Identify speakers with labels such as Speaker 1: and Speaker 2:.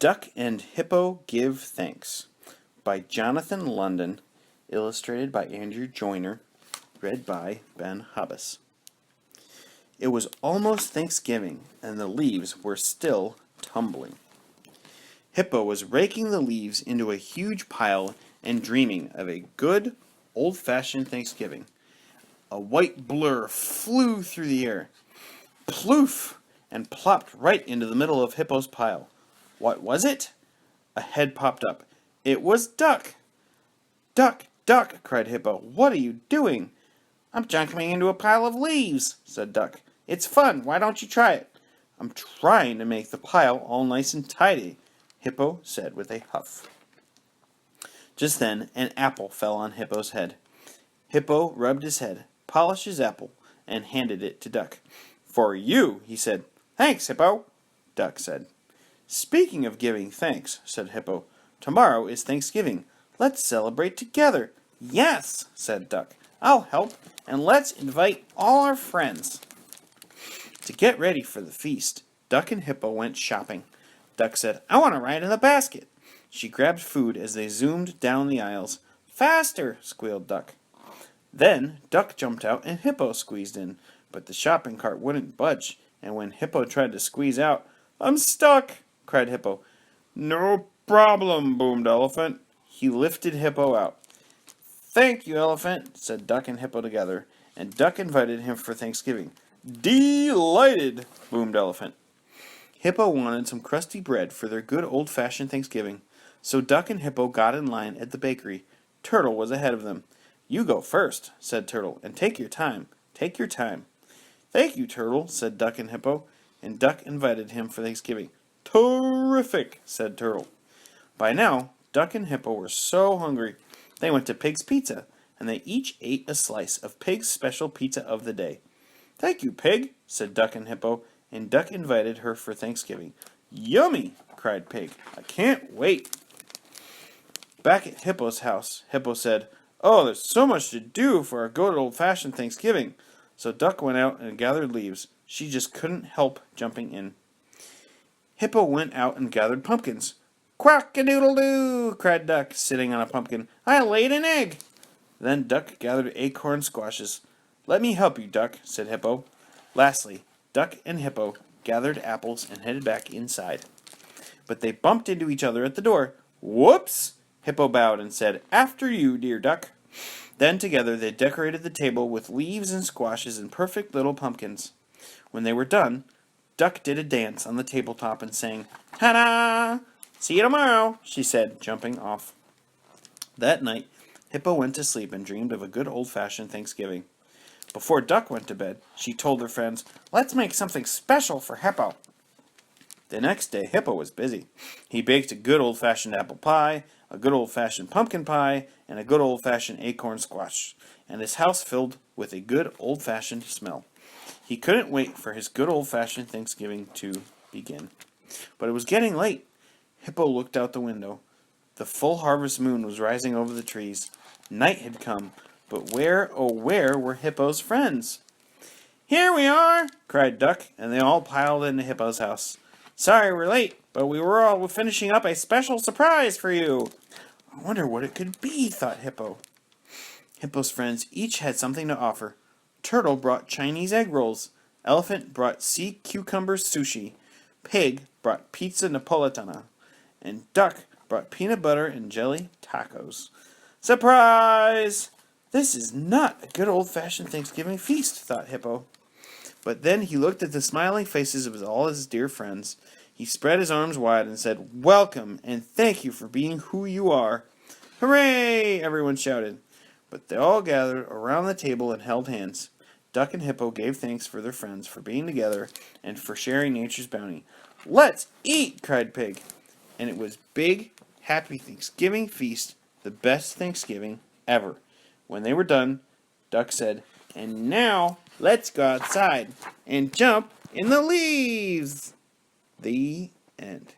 Speaker 1: Duck and Hippo Give Thanks by Jonathan London, illustrated by Andrew Joyner, read by Ben Hubbas. It was almost Thanksgiving, and the leaves were still tumbling. Hippo was raking the leaves into a huge pile and dreaming of a good, old-fashioned Thanksgiving. A white blur flew through the air, ploof, and plopped right into the middle of Hippo's pile. What was it? A head popped up. It was Duck. "Duck, Duck," cried Hippo. "What are you doing?" "I'm jumping into a pile of leaves," said Duck. "It's fun. Why don't you try it?" "I'm trying to make the pile all nice and tidy," Hippo said with a huff. Just then, an apple fell on Hippo's head. Hippo rubbed his head, polished his apple, and handed it to Duck. "For you," he said. "Thanks, Hippo," Duck said. "Speaking of giving thanks," said Hippo, "tomorrow is Thanksgiving. Let's celebrate together." "Yes," said Duck. "I'll help, and let's invite all our friends." To get ready for the feast, Duck and Hippo went shopping. Duck said, "I want to ride in the basket." She grabbed food as they zoomed down the aisles. "Faster!" squealed Duck. Then Duck jumped out and Hippo squeezed in, but the shopping cart wouldn't budge, and when Hippo tried to squeeze out, "I'm stuck!" cried Hippo. "No problem," boomed Elephant. He lifted Hippo out. "Thank you, Elephant," said Duck and Hippo together, and Duck invited him for Thanksgiving. "Delighted," boomed Elephant. Hippo wanted some crusty bread for their good old-fashioned Thanksgiving, so Duck and Hippo got in line at the bakery. Turtle was ahead of them. "You go first," said Turtle, "and take your time. Take your time." "Thank you, Turtle," said Duck and Hippo, and Duck invited him for Thanksgiving. "Terrific," said Turtle. By now, Duck and Hippo were so hungry, they went to Pig's Pizza, and they each ate a slice of Pig's special pizza of the day. "Thank you, Pig," said Duck and Hippo, and Duck invited her for Thanksgiving. "Yummy!" cried Pig. "I can't wait." Back at Hippo's house, Hippo said, "Oh, there's so much to do for our good old-fashioned Thanksgiving." So Duck went out and gathered leaves. She just couldn't help jumping in. Hippo went out and gathered pumpkins. "Quack-a-doodle-doo!" cried Duck, sitting on a pumpkin. "I laid an egg." Then Duck gathered acorn squashes. "Let me help you, Duck," said Hippo. Lastly, Duck and Hippo gathered apples and headed back inside. But they bumped into each other at the door. "Whoops!" Hippo bowed and said, "After you, dear Duck." Then together they decorated the table with leaves and squashes and perfect little pumpkins. When they were done, Duck did a dance on the tabletop and sang, "Ta-da! See you tomorrow," she said, jumping off. That night, Hippo went to sleep and dreamed of a good old-fashioned Thanksgiving. Before Duck went to bed, she told her friends, "Let's make something special for Hippo." The next day, Hippo was busy. He baked a good old-fashioned apple pie, a good old-fashioned pumpkin pie, and a good old-fashioned acorn squash, and his house filled with a good old-fashioned smell. He couldn't wait for his good old-fashioned Thanksgiving to begin. But it was getting late. Hippo looked out the window. The full harvest moon was rising over the trees. Night had come, but where, oh where, were Hippo's friends? "Here we are!" cried Duck, and they all piled into Hippo's house. "Sorry we're late, but we were all finishing up a special surprise for you." "I wonder what it could be," thought Hippo. Hippo's friends each had something to offer. Turtle brought Chinese egg rolls. Elephant brought sea cucumber sushi. Pig brought pizza napolitana. And Duck brought peanut butter and jelly tacos. Surprise! This is not a good old-fashioned Thanksgiving feast, thought Hippo. But then he looked at the smiling faces of all his dear friends. He spread his arms wide and said, "Welcome, and thank you for being who you are." "Hooray!" everyone shouted. But they all gathered around the table and held hands. Duck and Hippo gave thanks for their friends for being together and for sharing nature's bounty. "Let's eat!" cried Pig. And it was big, happy Thanksgiving feast, the best Thanksgiving ever. When they were done, Duck said, "And now let's go outside and jump in the leaves." The end.